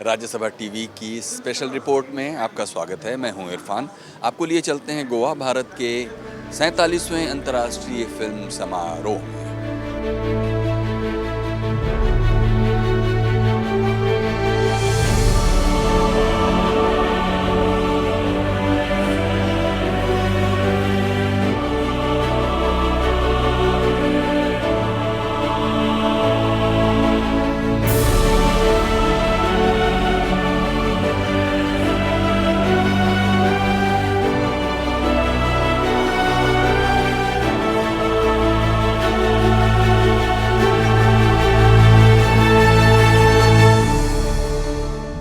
Rajya Sabha TV की special report में आपका स्वागत है। मैं हूं इरफान। आपको लिए चलते हैं गोवा, भारत के 47वें अंतर्राष्ट्रीय फिल्म समारोह में।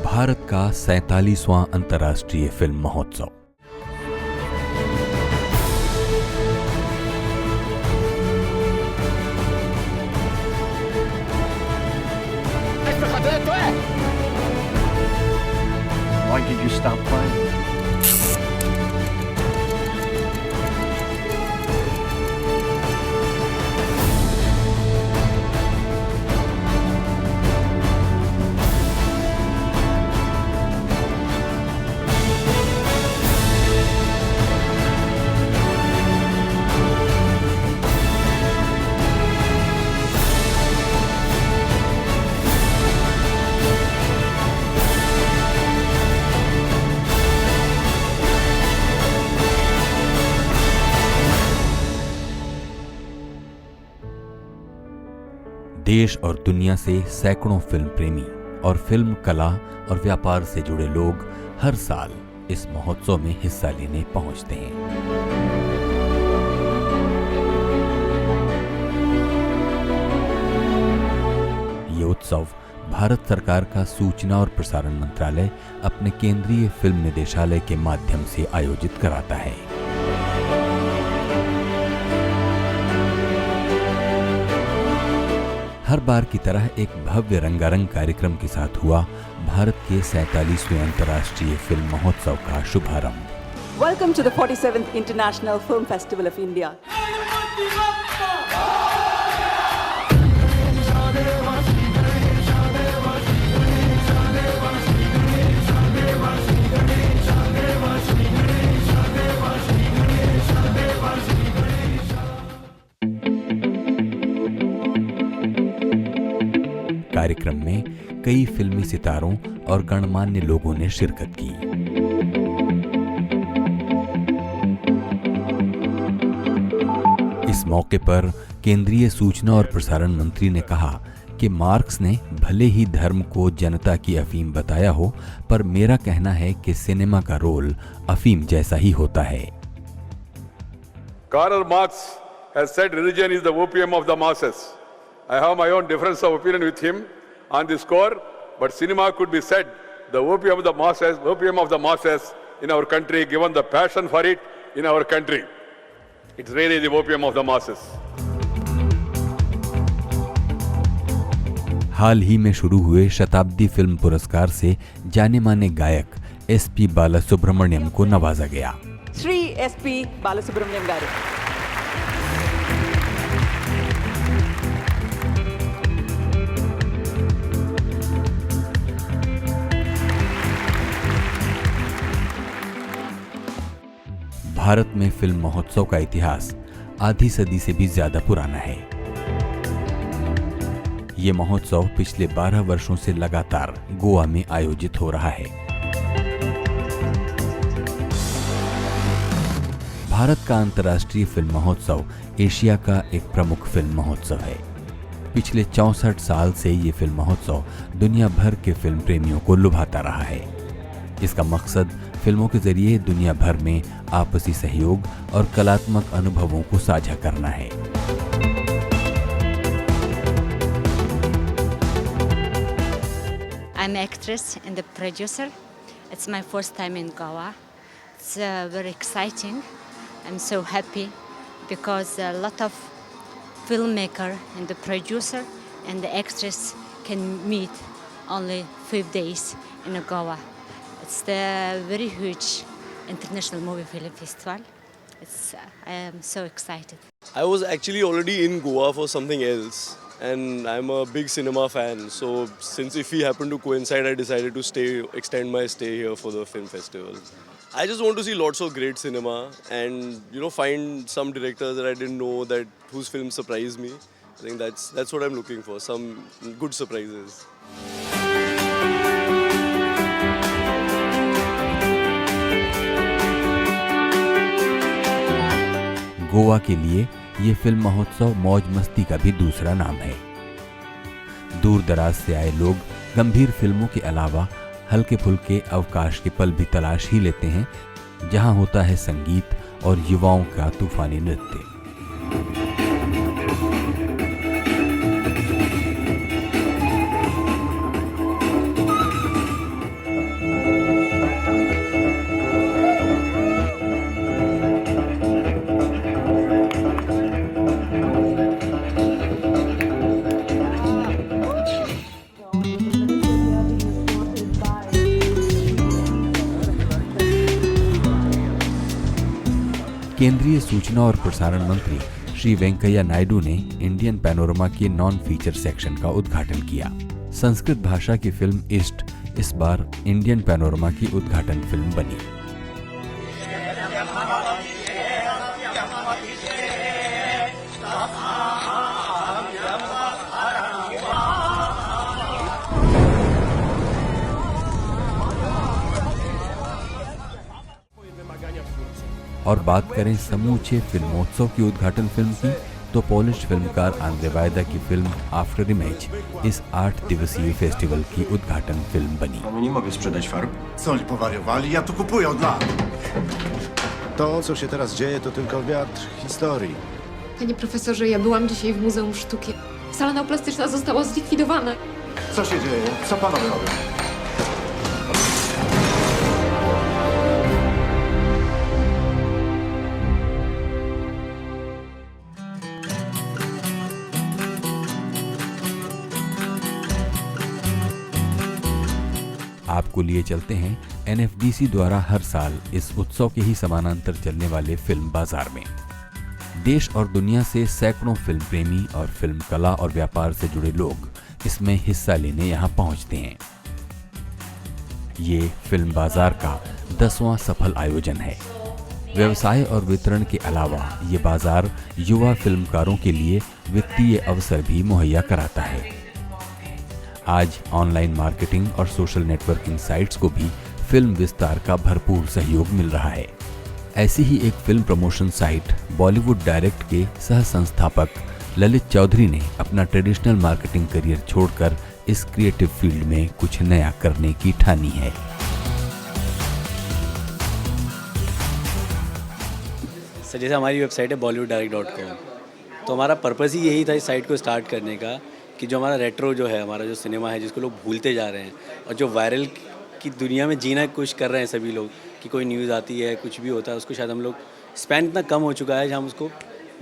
भारत का 47वां अंतर्राष्ट्रीय फिल्म महोत्सव। Why did you stop playing? देश और दुनिया से सैकड़ों फिल्म प्रेमी और फिल्म कला और व्यापार से जुड़े लोग हर साल इस महोत्सव में हिस्सा लेने पहुंचते हैं। ये उत्सव भारत सरकार का सूचना और प्रसारण मंत्रालय अपने केंद्रीय फिल्म निदेशालय के माध्यम से आयोजित कराता है। हर बार की तरह एक भव्य रंगारंग कार्यक्रम के साथ हुआ भारत के 47वें अंतर्राष्ट्रीय फिल्म महोत्सव का शुभारंभ। Welcome to the 47th International Film Festival of India. कार्यक्रम में कई फिल्मी सितारों और गणमान्य लोगों ने शिरकत की। इस मौके पर केंद्रीय सूचना और प्रसारण मंत्री ने कहा कि मार्क्स ने भले ही धर्म को जनता की अफीम बताया हो, पर मेरा कहना है कि सिनेमा का रोल अफीम जैसा ही होता है। Karl Marx has said religion is the opium of the masses. I have my own difference of opinion with him on this score, but cinema could be said the opium of the masses in our country, given the passion for it in our country. It's really the opium of the masses. हाल ही में शुरू हुए शताब्दी film पुरस्कार से जाने माने गायक SP Balasubrahmanyam को नवाजा गया। श्री SP बालासुब्रमण्यम गारू। भारत में फिल्म महोत्सव का इतिहास आधी सदी से भी ज्यादा पुराना है। ये महोत्सव पिछले 12 वर्षों से लगातार गोवा में आयोजित हो रहा है। भारत का अंतर्राष्ट्रीय फिल्म महोत्सव एशिया का एक प्रमुख फिल्म महोत्सव है। पिछले 64 साल से ये फिल्म महोत्सव दुनिया भर के फिल्म प्रेमियों को लुभाता रहा है। इसका मकसद फिल्मों के जरिए दुनिया भर में आपसी सहयोग और कलात्मक अनुभवों को साझा करना है। I'm an actress and a producer. It's my first time in Goa. It's very exciting. I'm so happy because a lot of filmmaker and the producer and the actress can meet only 5 days in Goa. It's the very huge international movie film festival. I am so excited. I was actually already in Goa for something else, and I'm a big cinema fan. So since if we happen to coincide, I decided to extend my stay here for the film festival. I just want to see lots of great cinema and find some directors that I didn't know that whose films surprised me. I think that's what I'm looking for, some good surprises. Goa के लिए ये film महोत्सव मौज मस्ती का भी दूसरा नाम है। दूर दराज से आए लोग गंभीर फिल्मों के अलावा हल्के फुल्के अवकाश के पल भी तलाश ही लेते हैं, जहां होता है संगीत और युवाओं का तूफानी नृत्य। केंद्रीय सूचना और प्रसारण मंत्री श्री वेंकैया नायडू ने इंडियन पैनोरमा के नॉन फीचर सेक्शन का उद्घाटन किया। संस्कृत भाषा की फिल्म इष्ट इस बार इंडियन पैनोरमा की उद्घाटन फिल्म बनी। और बात करें समूचे फिल्मोत्सव की उद्घाटन फिल्म की, तो पोलिश फिल्मकार आंद्रे वायदा की फिल्म आफ्टर इमेज इस 8 दिवसीय फेस्टिवल की उद्घाटन फिल्म बनी। Nie mogę sprzedać farb. Co oni powariowali? Ja tu kupuję od lat. To, co się teraz dzieje, to tylko wiatr historii. Panie profesorze, ja byłam dzisiaj w Muzeum Sztuki. Sala neoplastyczna została zlikwidowana. Co się dzieje? Co panowie robią? आपको लिए चलते हैं NFDC द्वारा हर साल इस उत्सव के ही समानांतर चलने वाले फिल्म बाजार में। देश और दुनिया से सैकड़ों फिल्म प्रेमी और फिल्म कला और व्यापार से जुड़े लोग इसमें हिस्सा लेने यहाँ पहुँचते हैं। ये फिल्म बाजार का 10वां सफल आयोजन है। व्यवसाय और वितरण के अलावा ये बाजार युवा फिल्मकारों के लिए वित्तीय अवसर भी मुहैया कराता है। आज ऑनलाइन मार्केटिंग और सोशल नेटवर्किंग साइट्स को भी फिल्म विस्तार का भरपूर सहयोग मिल रहा है। ऐसी ही एक film promotion site Bollywood direct के सह संस्थापक ललित चौधरी ने अपना ट्रेडिशनल मार्केटिंग करियर छोड़कर इस क्रिएटिव फील्ड में कुछ नया करने की ठानी है। सर जैसे हमारी वेबसाइट है bollywooddirect.com, तो हमारा पर्पस ही यही था इस साइट को स्टार्ट करने का कि जो हमारा रेट्रो जो है, हमारा जो सिनेमा है जिसको लोग भूलते जा रहे हैं और जो वायरल की दुनिया में जीना की कोशिश कर रहे हैं सभी लोग, कि कोई न्यूज़ आती है कुछ भी होता है उसको शायद हम लोग स्पैन इतना कम हो चुका है जहाँ हम उसको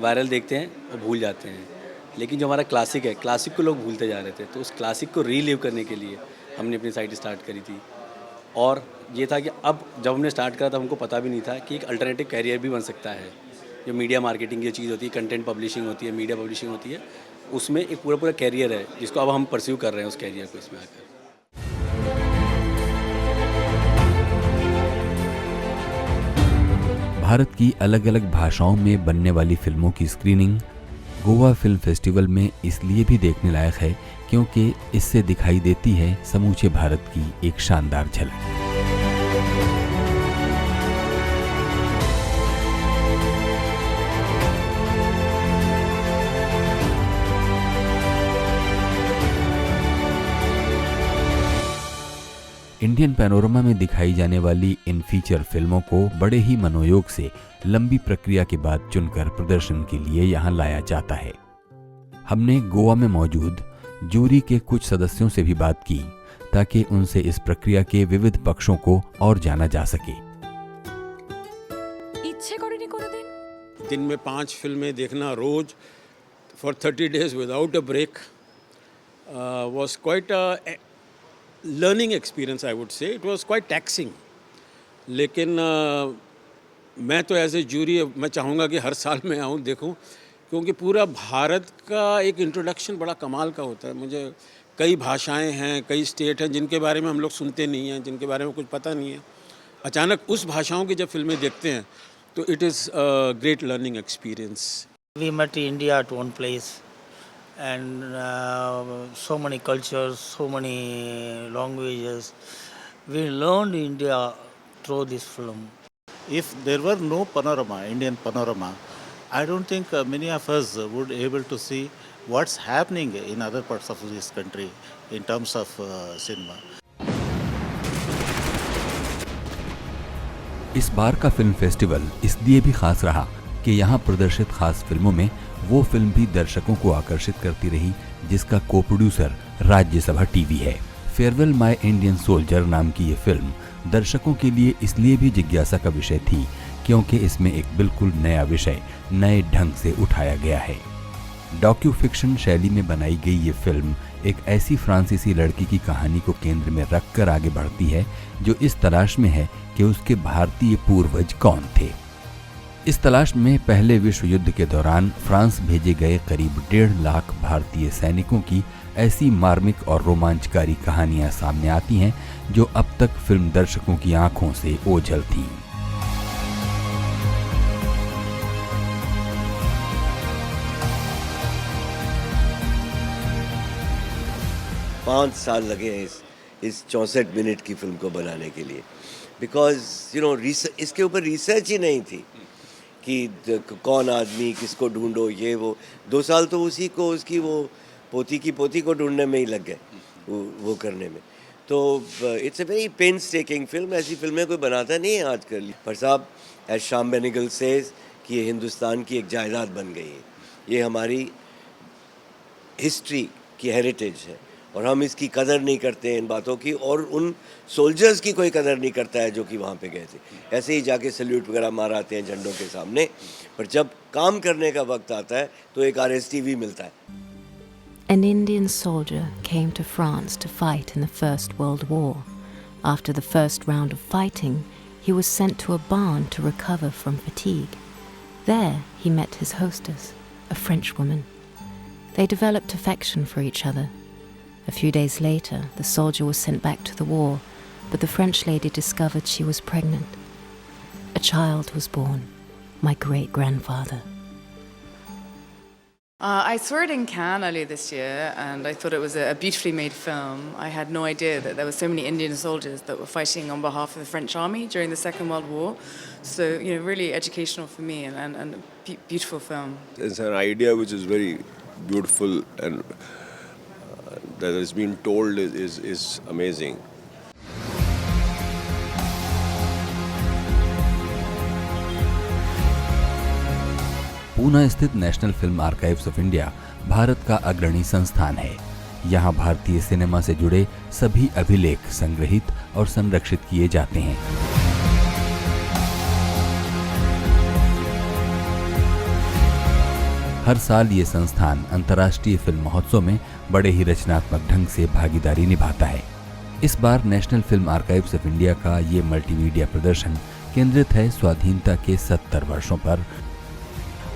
वायरल देखते हैं और भूल जाते हैं। लेकिन जो हमारा क्लासिक है, क्लासिक को लोग भूलते जा रहे थे, तो उस क्लासिक को रीलिव करने के लिए हमने अपनी साइट स्टार्ट करी थी। और ये था कि अब जब हमने स्टार्ट करा तब हमको पता भी नहीं था कि एक अल्टरनेटिव कैरियर भी बन सकता है। जो मीडिया मार्केटिंग की चीज़ होती है, कंटेंट पब्लिशिंग होती है, मीडिया पब्लिशिंग होती है, उसमें एक पूरा कैरियर है जिसको अब हम परस्यू कर रहे हैं उस कैरियर को इसमें आकर। भारत की अलग अलग भाषाओं में बनने वाली फिल्मों की स्क्रीनिंग गोवा फिल्म फेस्टिवल में इसलिए भी देखने लायक है क्योंकि इससे दिखाई देती है समूचे भारत की एक शानदार झलक। इंडियन पैनोरमा में दिखाई जाने वाली इन फीचर फिल्मों को बड़े ही मनोयोग से लंबी प्रक्रिया के बाद चुनकर प्रदर्शन के लिए यहाँ लाया जाता है। हमने गोवा में मौजूद जूरी के कुछ सदस्यों से भी बात की ताकि उनसे इस प्रक्रिया के विविध पक्षों को और जाना जा सके। इच्छे करेनी कोनोदिन? दिन में 5 फिल्में देखना रोज for 30 days without a break was quite a learning experience, I would say. It was quite taxing. लेकिन मैं तो एज ए जूरी मैं चाहूँगा कि हर साल मैं आऊँ देखूँ, क्योंकि पूरा भारत का एक इंट्रोडक्शन बड़ा कमाल का होता है। मुझे कई भाषाएं हैं, कई स्टेट हैं जिनके बारे में हम लोग सुनते नहीं हैं, जिनके बारे में कुछ पता नहीं है। अचानक उस भाषाओं की जब फिल्में देखते हैं तो it is great learning experience. We met India at one place, and so many cultures, so many languages. We learned India through this film. If there were no panorama, Indian panorama, I don't think many of us would able to see what's happening in other parts of this country in terms of cinema. इस बार का film festival इसलिए भी खास रहा कि यहाँ प्रदर्शित खास फिल्मों में वो फिल्म भी दर्शकों को आकर्षित करती रही जिसका को प्रोड्यूसर राज्यसभा टीवी है। फेयरवेल माय इंडियन सोल्जर नाम की ये फिल्म दर्शकों के लिए इसलिए भी जिज्ञासा का विषय थी क्योंकि इसमें एक बिल्कुल नया विषय नए ढंग से उठाया गया है। डॉक्यू फिक्शन शैली में बनाई गई ये फिल्म एक ऐसी फ्रांसीसी लड़की की कहानी को केंद्र में रखकर आगे बढ़ती है जो इस तलाश में है कि उसके भारतीय पूर्वज कौन थे। इस तलाश में पहले विश्व युद्ध के दौरान फ्रांस भेजे गए करीब 1.5 लाख भारतीय सैनिकों की ऐसी मार्मिक और रोमांचकारी कहानियां सामने आती हैं जो अब तक फिल्म दर्शकों की आंखों से ओझल थीं। 5 साल लगे हैं इस 64 मिनट की फिल्म को बनाने के लिए, बिकॉज यू नो इसके ऊपर रिसर्च ही नहीं थी कि कौन आदमी किसको ढूंढो ये वो। 2 साल तो उसी को उसकी वो पोती की पोती को ढूंढने में ही लग गए वो करने में। तो इट्स अ वेरी पेन्सटेकिंग फिल्म। ऐसी फिल्में कोई बनाता नहीं है आजकल। पर साहब एज शाम बेनेगल सेज कि ये हिंदुस्तान की एक जायदाद बन गई है, ये हमारी हिस्ट्री की हेरिटेज है और हम इसकी कदर नहीं करते हैं इन बातों की, और उन सोल्जर्स की कोई कदर नहीं करता है जो कि वहाँ पे गए थे। ऐसे ही जाके सल्यूट वगैरह माराते हैं झंडों के सामने, पर जब काम करने का वक्त आता है तो एक RSTV मिलता है। An Indian soldier came to France to fight in the First World War. After the first round of fighting, he was sent to a barn to recover from fatigue. There he met his hostess, a French woman. They developed affection for each other. A few days later, the soldier was sent back to the war, but the French lady discovered she was pregnant. A child was born, my great-grandfather. I saw it in Cannes earlier this year, and I thought it was a beautifully made film. I had no idea that there were so many Indian soldiers that were fighting on behalf of the French army during the Second World War. So, you know, really educational for me, and a beautiful film. It's an idea which is very beautiful, and that has been told is amazing. Poona स्थित national film archives of India Bharat का अग्रणी संस्थान है। यहाँ भारतीय cinema से जुड़े सभी अभिलेख संग्रहित और संरक्षित किए जाते हैं। हर साल ये संस्थान अंतर्राष्ट्रीय फिल्म महोत्सव में बड़े ही रचनात्मक ढंग से भागीदारी निभाता है। इस बार national film archives of India का ये मल्टीमीडिया प्रदर्शन केंद्रित है स्वाधीनता के 70 वर्षों पर,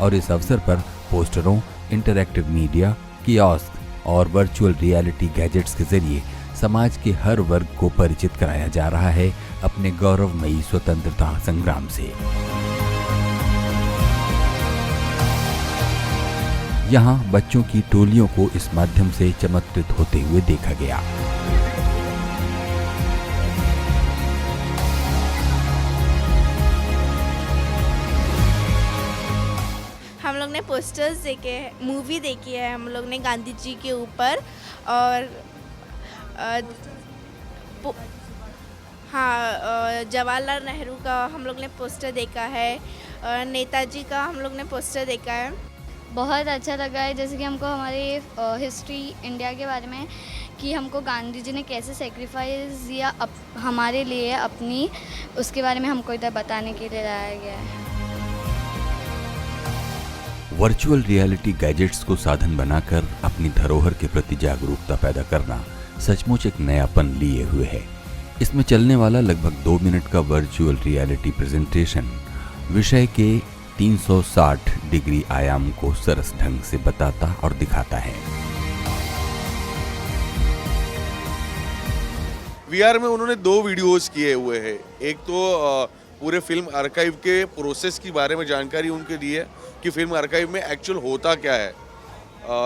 और इस अवसर पर पोस्टरों, इंटरैक्टिव मीडिया, कियोस्क और वर्चुअल रियलिटी गैजेट्स के जरिए समाज के हर वर्ग को परिचित कराया जा रहा है अपने गौरवमयी स्वतंत्रता संग्राम से। यहाँ बच्चों की टोलियों को इस माध्यम से चमत्कृत होते हुए देखा गया। हम लोग ने पोस्टर्स देखे, मूवी देखी है हम लोग ने गांधी जी के ऊपर, और हाँ जवाहरलाल नेहरू का हम लोग ने पोस्टर देखा है, नेताजी का हम लोग ने पोस्टर देखा है। बहुत अच्छा लगा है, जैसे कि हमको हमारी हिस्ट्री इंडिया के बारे में, कि हमको गांधी जी ने कैसे सेक्रीफाइस दिया हमारे लिए अपनी, उसके बारे में हमको इधर बताने के लिए लाया गया है। वर्चुअल रियलिटी गैजेट्स को साधन बनाकर अपनी धरोहर के प्रति जागरूकता पैदा करना सचमुच एक नयापन लिए हुए है। इसमें चलने वाला लगभग 2 मिनट का वर्चुअल रियलिटी प्रेजेंटेशन विषय के 360 डिग्री आयाम को सरस ढंग से बताता और दिखाता है। वीआर में उन्होंने 2 वीडियोस किए हुए हैं। एक तो पूरे फिल्म आर्काइव के प्रोसेस के बारे में जानकारी उनके दी है कि फिल्म आर्काइव में एक्चुअल होता क्या है,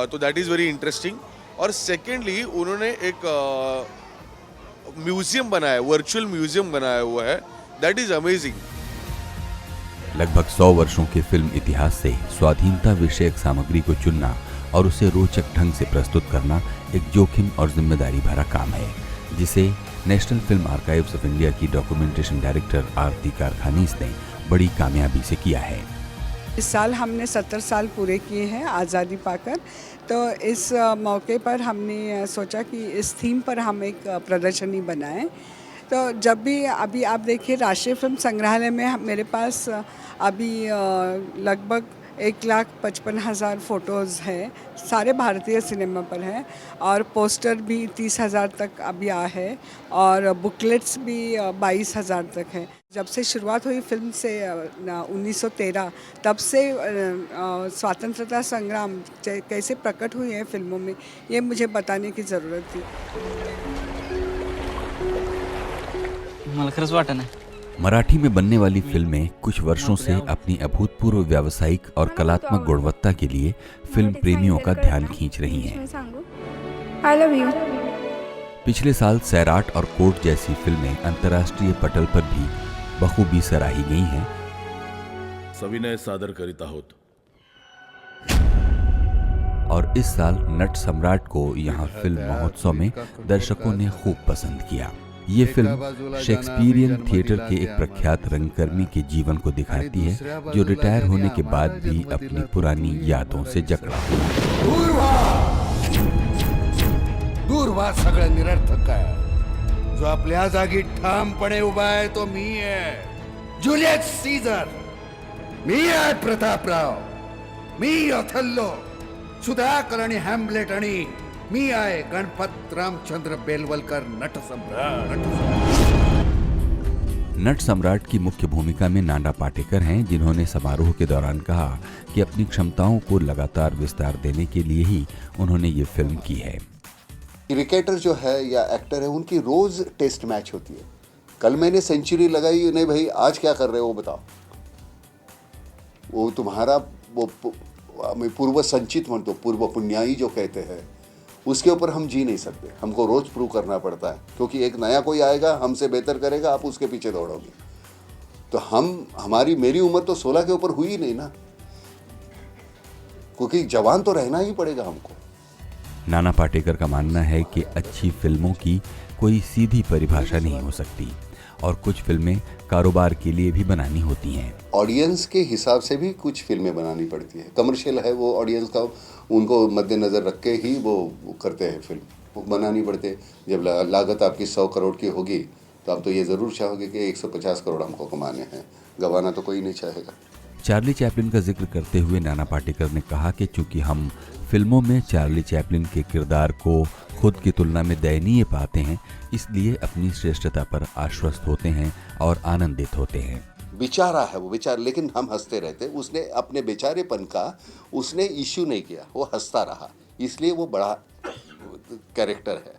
तो दैट इज़ वेरी इंटरेस्टिंग। और सेकेंडली उन्होंने एक म्यूजियम बनाया, वर्चुअल म्यूजियम बनाया हुआ है, दैट इज़ अमेजिंग। लगभग 100 वर्षों के फिल्म इतिहास से स्वाधीनता विषयक सामग्री को चुनना और उसे रोचक ढंग से प्रस्तुत करना एक जोखिम और जिम्मेदारी भरा काम है, जिसे national film archives of India की डॉक्यूमेंटेशन डायरेक्टर आरती कारखानीस ने बड़ी कामयाबी से किया है। इस साल हमने 70 साल पूरे किए हैं आज़ादी पाकर, तो इस मौके पर हमने सोचा कि इस थीम पर हम एक प्रदर्शनी बनाएं। तो जब भी अभी आप देखिए राष्ट्रीय फिल्म संग्रहालय में मेरे पास अभी लगभग 1,55,000 फ़ोटोज़ हैं, सारे भारतीय सिनेमा पर हैं, और पोस्टर भी 30,000 तक अभी आ है, और बुकलेट्स भी 22,000 तक हैं। जब से शुरुआत हुई फिल्म से 1913, तब से स्वतंत्रता संग्राम कैसे प्रकट हुए हैं फिल्मों में, ये मुझे बताने की ज़रूरत थी। मराठी में बनने वाली फिल्में कुछ वर्षों से अपनी अभूतपूर्व व्यावसायिक और कलात्मक गुणवत्ता के लिए फिल्म प्रेमियों का ध्यान खींच रही हैं। I love you. पिछले साल सैराट और कोर्ट जैसी फिल्में अंतर्राष्ट्रीय पटल पर भी बखूबी सराही गई हैं। सविनय सादर करीत आहोत। और इस साल नट सम्राट को यहाँ फिल्म महोत्सव में दर्शकों ने खूब पसंद किया। ये फिल्म शेक्सपियरियन थिएटर के एक प्रख्यात रंगकर्मी के जीवन को दिखाती है, जो रिटायर होने के बाद भी अपनी पुरानी यादों से जकड़ा हुआ। दूर व्हा सगळं निरर्थक आहे। जो आपल्या जागी ठामपणे उभा आहे तो मी आहे, जुलियस सीझर। मी आहे प्रतापराव, मी ओथेल्लो, सुधाकर आणि हॅम्लेट, आणि मी आहे गणपत रामचंद्र बेलवलकर नट सम्राट। नट सम्राट की मुख्य भूमिका में नाना पाटेकर हैं, जिन्होंने समारोह के दौरान कहा कि अपनी क्षमताओं को लगातार विस्तार देने के लिए ही उन्होंने ये फिल्म की है। क्रिकेटर जो है या एक्टर है, उनकी रोज टेस्ट मैच होती है। कल मैंने सेंचुरी लगाई, नहीं भाई आज क्या कर रहे हो बताओ। वो तुम्हारा वो पूर्व संचित म्हणतो, पूर्व पुण्याई जो कहते हैं, उसके ऊपर हम जी नहीं सकते। हमको रोज प्रूव करना पड़ता है, क्योंकि एक नया कोई आएगा हमसे बेहतर करेगा, आप उसके पीछे दौड़ोगे। तो मेरी उम्र तो 16 के ऊपर हुई ही नहीं ना, क्योंकि जवान तो रहना ही पड़ेगा हमको। नाना पाटेकर का मानना है कि अच्छी फिल्मों की कोई सीधी परिभाषा नहीं हो सकती, और कुछ फिल्में कारोबार के लिए भी बनानी होती हैं। ऑडियंस के हिसाब से भी कुछ फिल्में बनानी पड़ती है। कमर्शियल है, वो ऑडियंस का उनको मद्देनज़र रख के ही वो करते हैं फिल्म, वो बनानी पड़ते हैं। जब लागत आपकी 100 करोड़ की होगी, तो आप तो ये ज़रूर चाहोगे कि 150 करोड़ हमको कमाने हैं, गंवाना तो कोई नहीं चाहेगा। चार्ली चैपलिन का जिक्र करते हुए नाना पाटेकर ने कहा कि चूंकि हम फिल्मों में चार्ली चैपलिन के किरदार को खुद की तुलना में दयनीय पाते हैं, इसलिए अपनी श्रेष्ठता पर आश्वस्त होते हैं और आनंदित होते हैं। बेचारा है वो, बेचारा, लेकिन हम हंसते रहते। उसने अपने बेचारेपन का उसने इश्यू नहीं किया, वो हंसता रहा, इसलिए वो बड़ा कैरेक्टर है।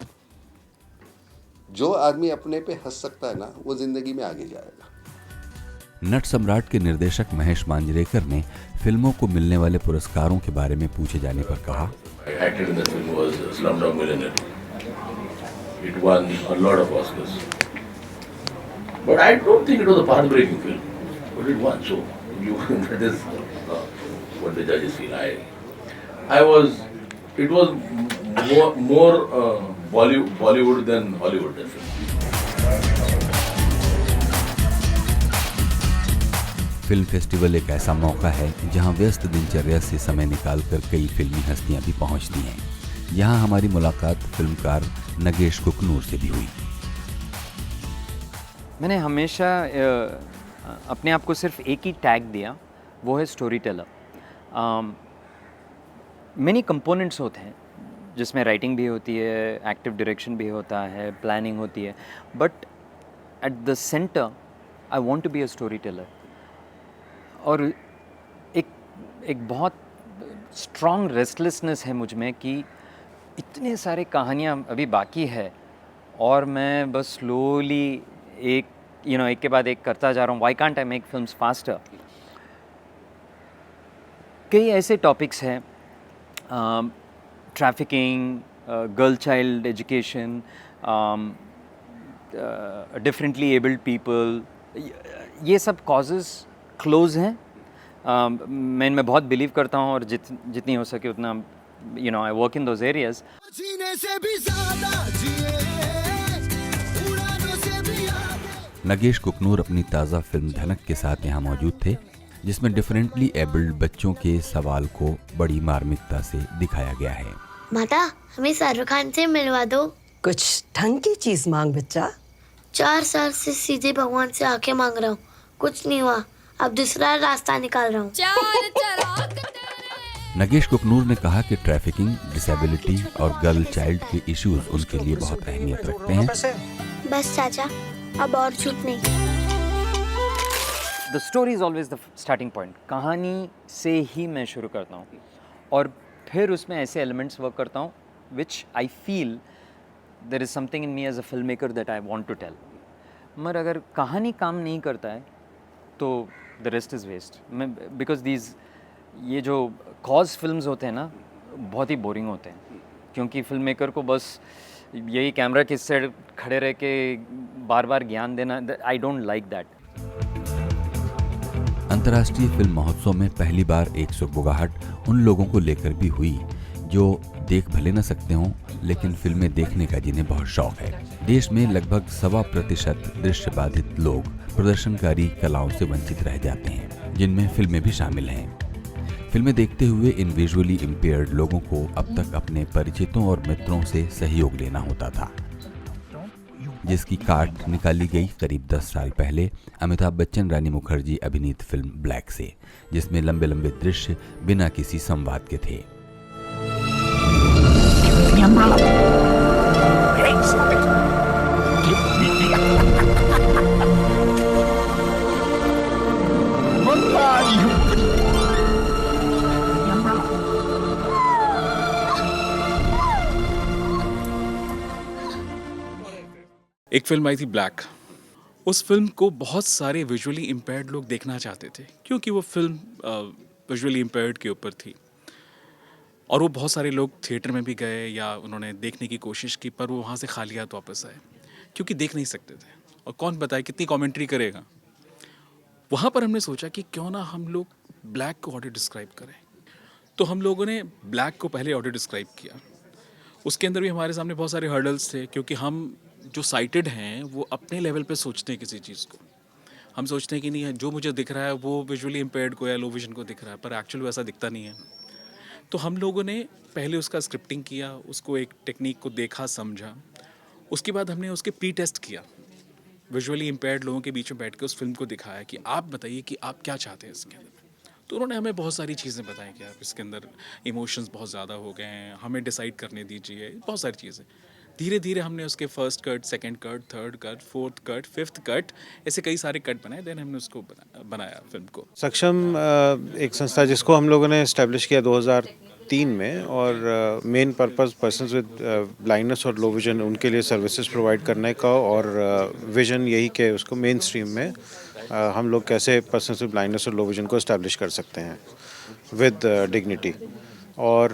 जो आदमी अपने पे हंस सकता है ना, वो जिंदगी में आगे जाएगा। नट सम्राट के निर्देशक महेश मांजरेकर ने फिल्मों को मिलने वाले पुरस्कारों के बारे में पूछे जाने पर कहा, It won a lot of Oscars, but I don't think it was a path-breaking film. But it won, so that is what the judges feel. It was more Bollywood than Hollywood. That film. Film festival एक ऐसा मौका है जहां व्यस्त दिनचर्या से समय निकालकर कई फिल्मी हस्तियां भी पहुंचती हैं। यहाँ हमारी मुलाकात फिल्मकार नगेश कुकनूर से भी हुई। मैंने हमेशा अपने आप को सिर्फ एक ही टैग दिया, वो है स्टोरी टेलर। मेनी कंपोनेंट्स होते हैं, जिसमें राइटिंग भी होती है, एक्टिव डायरेक्शन भी होता है, प्लानिंग होती है, but at the centre I want to be a story teller. और एक बहुत स्ट्रॉन्ग रेस्टलेसनेस है मुझ में कि इतने सारे कहानियाँ अभी बाकी है और मैं बस स्लोली एक एक के बाद एक करता जा रहा हूँ. Why can't I make films faster. कई ऐसे टॉपिक्स हैं, trafficking, girl child education, differently abled people, ये सब कॉजेज़ क्लोज हैं. मैं इनमें बहुत बिलीव करता हूँ और जितनी हो सके उतना I work in those areas. Nagesh Kukunoor अपनी ताज़ा फिल्म धनक के साथ यहाँ मौजूद थे, जिसमें डिफरेंटली एबल्ड बच्चों के सवाल को बड़ी मार्मिकता से दिखाया गया है. माता, हमें शाहरुख खान से मिलवा दो. कुछ ढंग की चीज मांग बच्चा. 4 साल से सीधे भगवान से आके मांग रहा हूँ, कुछ नहीं हुआ. अब दूसरा रास्ता निकाल रहा हूँ. नगेश कुकनूर ने कहा कि ट्रैफिकिंग, डिसेबिलिटी और गर्ल चाइल्ड के इश्यूज उनके लिए बहुत अहमियत रखते हैं. बस चाचा, अब और झूठ नहीं. The story is always the starting point. कहानी से ही मैं शुरू करता हूँ और फिर उसमें ऐसे एलिमेंट्स वर्क करता हूँ which I feel there is something in me as a film maker that I want to tell. मगर अगर कहानी काम नहीं करता है तो the rest is waste. Because ये जो कॉज फिल्म्स होते हैं ना, बहुत ही बोरिंग होते हैं, क्योंकि फिल्म मेकर को बस यही कैमरा के साइड खड़े रह के बार बार ज्ञान देना, आई डोंट लाइक दैट. अंतर्राष्ट्रीय फिल्म महोत्सव में पहली बार एक सुगबुगाहट उन लोगों को लेकर भी हुई जो देख भले न सकते हों, लेकिन फिल्में देखने का जिन्हें बहुत शौक है. देश में लगभग 1.25% दृश्य बाधित लोग प्रदर्शनकारी कलाओं से वंचित रह जाते हैं, जिनमें फिल्में भी शामिल हैं. फिल्में देखते हुए इन विजुअली इम्पेयर्ड लोगों को अब तक अपने परिचितों और मित्रों से सहयोग लेना होता था, जिसकी काट निकाली गई करीब 10 साल पहले अमिताभ बच्चन रानी मुखर्जी अभिनीत फिल्म ब्लैक से, जिसमें लंबे लंबे दृश्य बिना किसी संवाद के थे. एक फिल्म आई थी ब्लैक. उस फिल्म को बहुत सारे विजुअली इम्पेयर्ड लोग देखना चाहते थे, क्योंकि वो फिल्म विजुअली इम्पेयर्ड के ऊपर थी. और वो बहुत सारे लोग थिएटर में भी गए या उन्होंने देखने की कोशिश की, पर वो वहाँ से खाली हाथ वापस आए, क्योंकि देख नहीं सकते थे. और कौन बताए कितनी कमेंट्री करेगा. वहाँ पर हमने सोचा कि क्यों ना हम लोग ब्लैक को ऑडियो डिस्क्राइब करें. तो हम लोगों ने ब्लैक को पहले ऑडियो डिस्क्राइब किया. उसके अंदर भी हमारे सामने बहुत सारे हर्डल्स थे, क्योंकि हम जो साइटेड हैं वो अपने लेवल पे सोचते हैं किसी चीज़ को. हम सोचते हैं कि नहीं है, जो मुझे दिख रहा है वो विजुअली इम्पेयर्ड को या लो विजन को दिख रहा है, पर एक्चुअली वैसा दिखता नहीं है. तो हम लोगों ने पहले उसका स्क्रिप्टिंग किया, उसको एक टेक्निक को देखा, समझा. उसके बाद हमने उसके प्री टेस्ट किया, विजुअली इम्पेयर्ड लोगों के बीच में बैठ के उस फिल्म को दिखाया कि आप बताइए कि आप क्या चाहते हैं इसके अंदर. तो उन्होंने हमें बहुत सारी चीज़ें बताई कि आप इसके अंदर इमोशंस बहुत ज़्यादा हो गए हैं, हमें डिसाइड करने दीजिए, बहुत सारी चीज़ें. धीरे धीरे हमने उसके first cut, second cut, third cut, fourth cut, fifth cut, ऐसे कई सारे कट बनाए. देन हमने उसको बनाया फिल्म को. सक्षम एक संस्था जिसको हम लोगों ने इस्टेब्लिश किया 2003 में, और main purpose persons with blindness और लो विजन उनके लिए सर्विसेज प्रोवाइड करने का, और विजन यही कि उसको मेन स्ट्रीम में हम लोग कैसे पर्सन्स विद ब्लाइंडनेस और लो विजन को इस्टेब्लिश कर सकते हैं विद डिग्निटी. और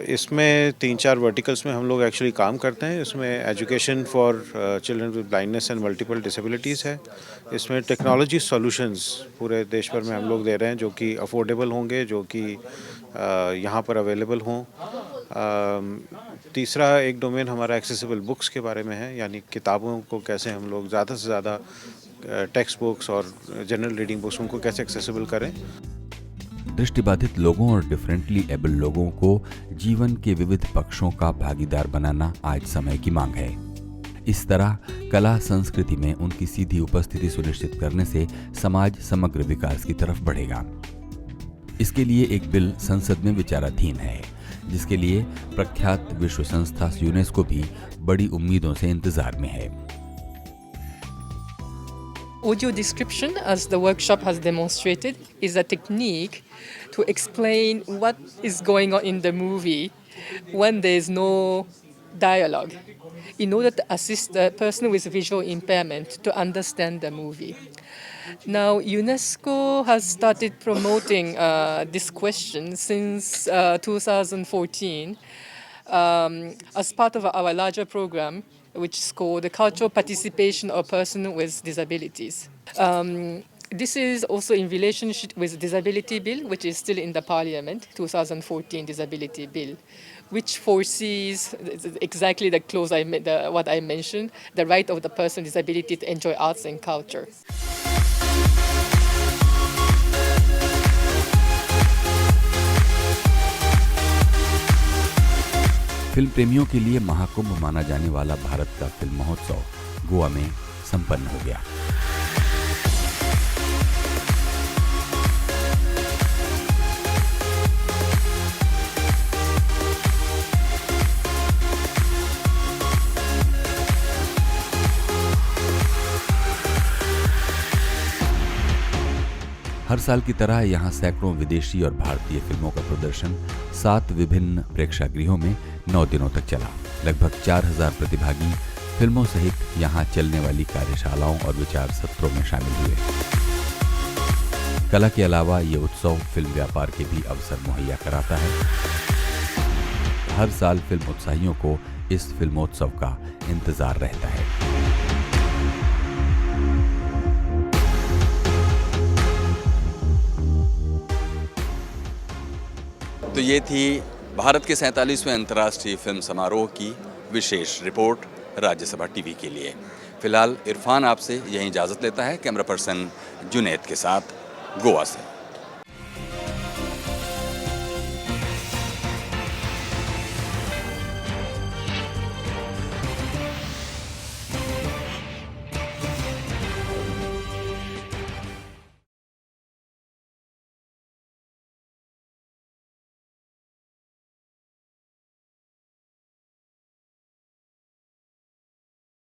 इसमें 3-4 वर्टिकल्स में हम लोग एक्चुअली काम करते हैं. इसमें education for children with blindness and multiple disabilities है. इसमें टेक्नोलॉजी सॉल्यूशंस पूरे देश भर में हम लोग दे रहे हैं, जो कि अफोर्डेबल होंगे, जो कि यहाँ पर अवेलेबल हों. तीसरा एक डोमेन हमारा एक्सेसिबल बुक्स के बारे में है, यानी किताबों को कैसे हम लोग ज़्यादा से ज़्यादा टेक्स्ट बुक्स और जनरल रीडिंग बुक्स उनको कैसे एक्सेसिबल करें. दृष्टिबाधित लोगों और डिफरेंटली एबल लोगों को जीवन के विविध पक्षों का भागीदार बनाना आज समय की मांग है. इस तरह कला संस्कृति में उनकी सीधी उपस्थिति सुनिश्चित करने से समाज समग्र विकास की तरफ बढ़ेगा. इसके लिए एक बिल संसद में विचाराधीन है, जिसके लिए प्रख्यात विश्व संस्था यूनेस्को भी बड़ी उम्मीदों से इंतजार में है. Audio description, as the workshop has demonstrated, is a technique to explain what is going on in the movie when there is no dialogue, in order to assist the person with visual impairment to understand the movie. Now, UNESCO has started promoting this question since 2014 as part of our larger program, which is called the Cultural Participation of Persons with Disabilities. This is also in relationship with the Disability Bill, which is still in the Parliament, 2014 Disability Bill, which foresees exactly the clause what I mentioned, the right of the person with disability to enjoy arts and culture. Film प्रेमियों के लिए महाकुंभ माना जाने वाला भारत का film महोत्सव गोवा में संपन्न हो गया। हर साल की तरह यहां सैकड़ों विदेशी और भारतीय फिल्मों का प्रदर्शन 7 विभिन्न प्रेक्षागृहों में 9 दिनों तक चला। लगभग 4000 प्रतिभागी फिल्मों सहित यहां चलने वाली कार्यशालाओं और विचार सत्रों में शामिल हुए। कला के अलावा ये उत्सव फिल्म व्यापार के भी अवसर मुहैया कराता है। हर साल फिल्म उत्साहियों को इस फिल्मोत्सव का इंतजार रहता है। तो ये थी भारत के 47वें अंतर्राष्ट्रीय फिल्म समारोह की विशेष रिपोर्ट राज्यसभा टीवी के लिए। फिलहाल इरफान आपसे यहीं इजाज़त लेता है। कैमरा पर्सन जुनैद के साथ गोवा से।